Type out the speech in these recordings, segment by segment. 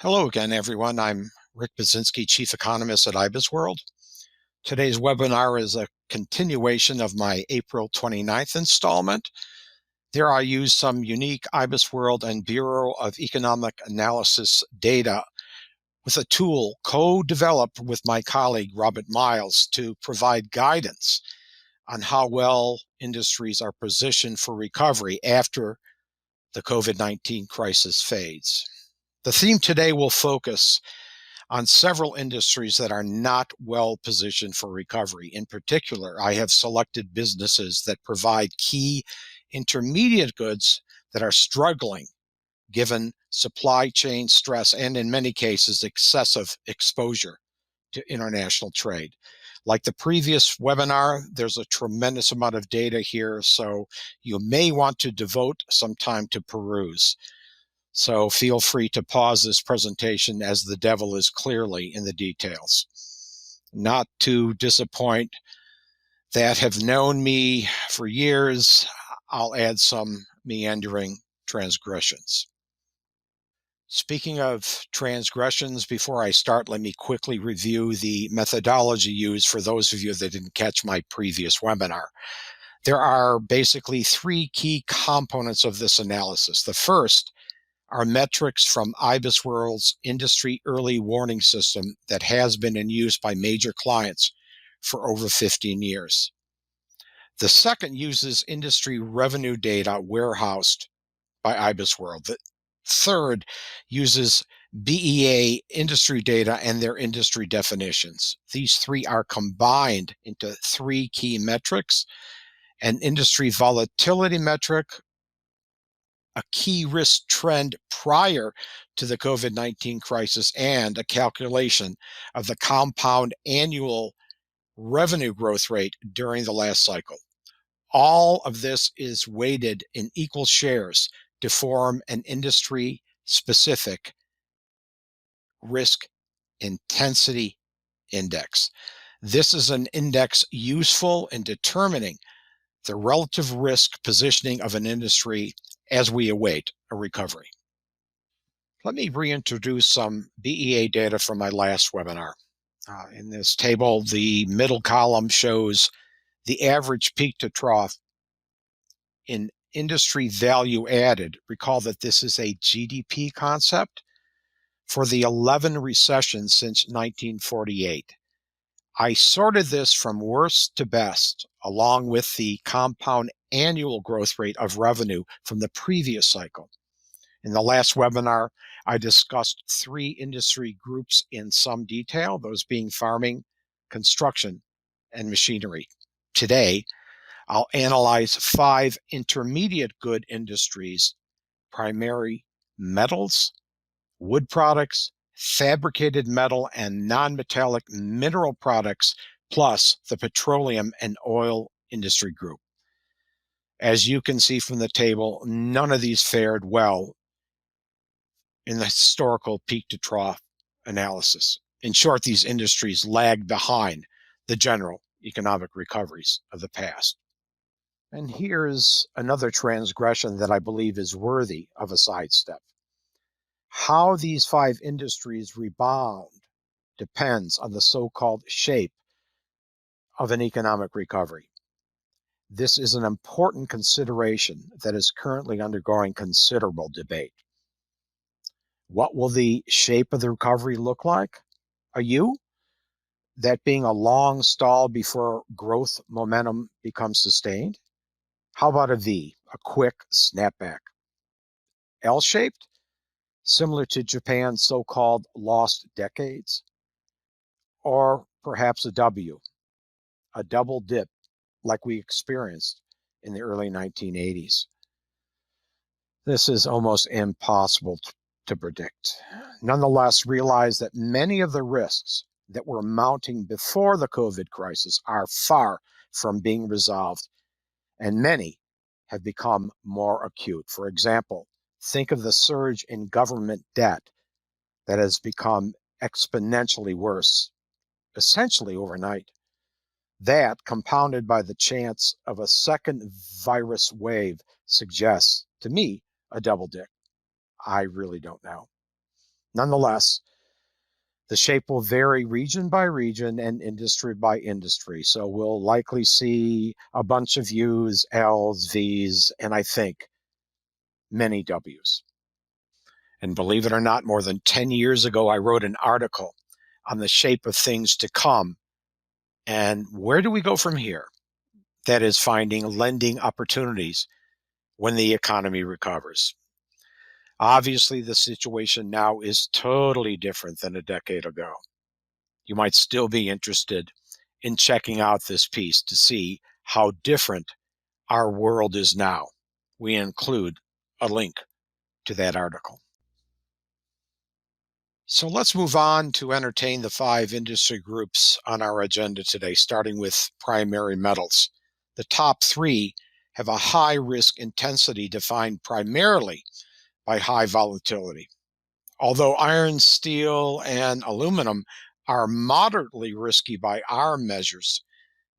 Hello again, everyone. I'm Rick Buczynski, Chief Economist at IBISWorld. Today's webinar is a continuation of my April 29th installment. There I use some unique IBISWorld and Bureau of Economic Analysis data with a tool co-developed with my colleague Robert Miles to provide guidance on how well industries are positioned for recovery after the COVID-19 crisis fades. The theme today will focus on several industries that are not well positioned for recovery. In particular, I have selected businesses that provide key intermediate goods that are struggling given supply chain stress and, in many cases, excessive exposure to international trade. Like the previous webinar, there's a tremendous amount of data here, so you may want to devote some time to peruse. So feel free to pause this presentation as the devil is clearly in the details. Not to disappoint that have known me for years, I'll add some meandering transgressions. Speaking of transgressions, before I start, let me quickly review the methodology used for those of you that didn't catch my previous webinar. There are basically three key components of this analysis. The first are metrics from IBISWorld's industry early warning system that has been in use by major clients for over 15 years. The second uses industry revenue data warehoused by IBISWorld. The third uses BEA industry data and their industry definitions. These three are combined into three key metrics: an industry volatility metric, a key risk trend prior to the COVID-19 crisis, and a calculation of the compound annual revenue growth rate during the last cycle. All of this is weighted in equal shares to form an industry-specific risk intensity index. This is an index useful in determining the relative risk positioning of an industry as we await a recovery. Let me reintroduce some BEA data from my last webinar. In this table, the middle column shows the average peak to trough in industry value added. Recall that this is a GDP concept for the 11 recessions since 1948. I sorted this from worst to best, along with the compound annual growth rate of revenue from the previous cycle. In the last webinar, I discussed three industry groups in some detail, those being farming, construction, and machinery. Today, I'll analyze five intermediate good industries: primary metals, wood products, fabricated metal and non-metallic mineral products, plus the petroleum and oil industry group. As you can see from the table, none of these fared well in the historical peak to trough analysis. In short, these industries lagged behind the general economic recoveries of the past. And here's another transgression that I believe is worthy of a sidestep. How these five industries rebound depends on the so-called shape of an economic recovery. This is an important consideration that is currently undergoing considerable debate. What will the shape of the recovery look like? A U? That being a long stall before growth momentum becomes sustained? How about a V, a quick snapback? L-shaped? Similar to Japan's so-called lost decades? Or perhaps a W, a double dip like we experienced in the early 1980s. This is almost impossible to predict. Nonetheless, realize that many of the risks that were mounting before the COVID crisis are far from being resolved, and many have become more acute. For example, think of the surge in government debt that has become exponentially worse, essentially overnight. That, compounded by the chance of a second virus wave, suggests, to me, a double dip. I really don't know. Nonetheless, the shape will vary region by region and industry by industry. So we'll likely see a bunch of U's, L's, V's, and I think many W's. And believe it or not, more than 10 years ago, I wrote an article on the shape of things to come. And where do we go from here? That is finding lending opportunities when the economy recovers. Obviously, the situation now is totally different than a decade ago. You might still be interested in checking out this piece to see how different our world is now. We include a link to that article. So let's move on to entertain the 5 industry groups on our agenda today, starting with primary metals. The top 3 have a high risk intensity defined primarily by high volatility. Although iron, steel, and aluminum are moderately risky by our measures,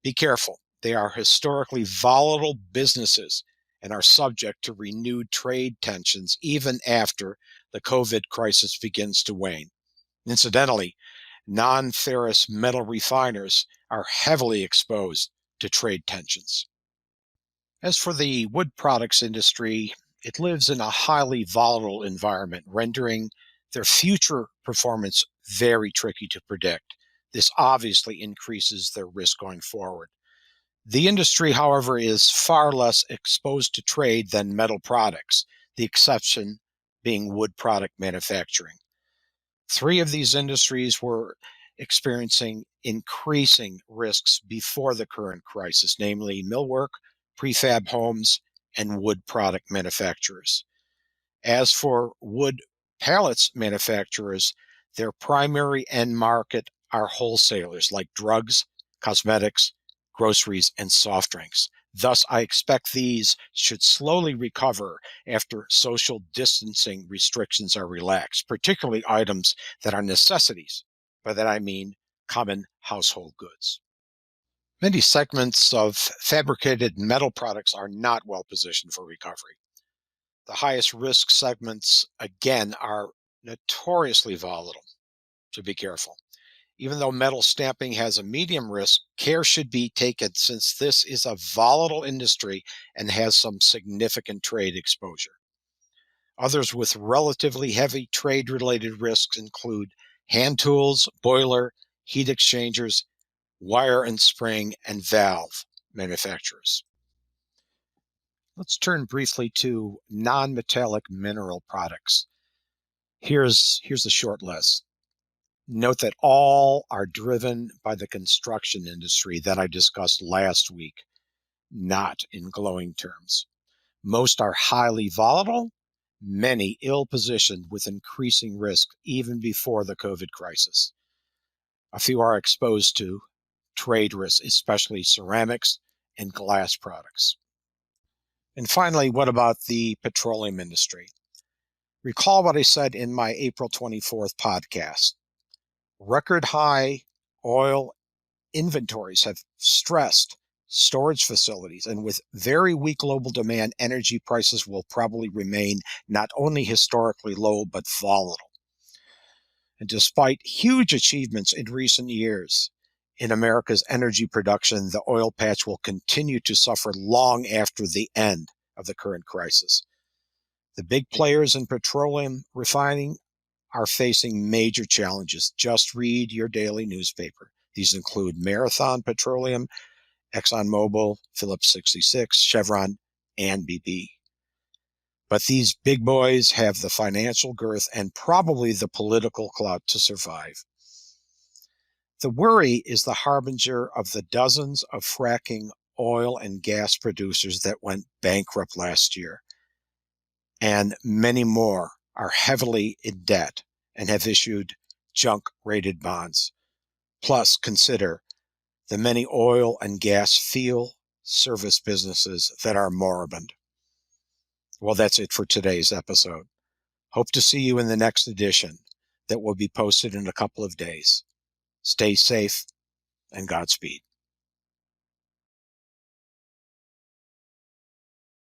be careful. They are historically volatile businesses and are subject to renewed trade tensions even after the COVID crisis begins to wane. Incidentally, non-ferrous metal refiners are heavily exposed to trade tensions. As for the wood products industry, it lives in a highly volatile environment, rendering their future performance very tricky to predict. This obviously increases their risk going forward. The industry, however, is far less exposed to trade than metal products, the exception being wood product manufacturing. 3 of these industries were experiencing increasing risks before the current crisis, namely millwork, prefab homes, and wood product manufacturers. As for wood pallets manufacturers, their primary end market are wholesalers like drugs, cosmetics, groceries, and soft drinks. Thus, I expect these should slowly recover after social distancing restrictions are relaxed, particularly items that are necessities. By that I mean common household goods. Many segments of fabricated metal products are not well positioned for recovery. The highest risk segments, again, are notoriously volatile, so be careful. Even though metal stamping has a medium risk, care should be taken since this is a volatile industry and has some significant trade exposure. Others with relatively heavy trade-related risks include hand tools, boiler, heat exchangers, wire and spring, and valve manufacturers. Let's turn briefly to non-metallic mineral products. Here's a short list. Note that all are driven by the construction industry that I discussed last week, not in glowing terms. Most are highly volatile, many ill-positioned with increasing risk even before the COVID crisis. A few are exposed to trade risks, especially ceramics and glass products. And finally, what about the petroleum industry? Recall what I said in my April 24th podcast. Record high oil inventories have stressed storage facilities, and with very weak global demand, energy prices will probably remain not only historically low, but volatile. And despite huge achievements in recent years in America's energy production, the oil patch will continue to suffer long after the end of the current crisis. The big players in petroleum refining are facing major challenges. Just read your daily newspaper. These include Marathon Petroleum, ExxonMobil, Phillips 66, Chevron, and BP. But these big boys have the financial girth and probably the political clout to survive. The worry is the harbinger of the dozens of fracking oil and gas producers that went bankrupt last year. And many more are heavily in debt and have issued junk-rated bonds. Plus, consider the many oil and gas field service businesses that are moribund. Well, that's it for today's episode. Hope to see you in the next edition that will be posted in a couple of days. Stay safe and Godspeed.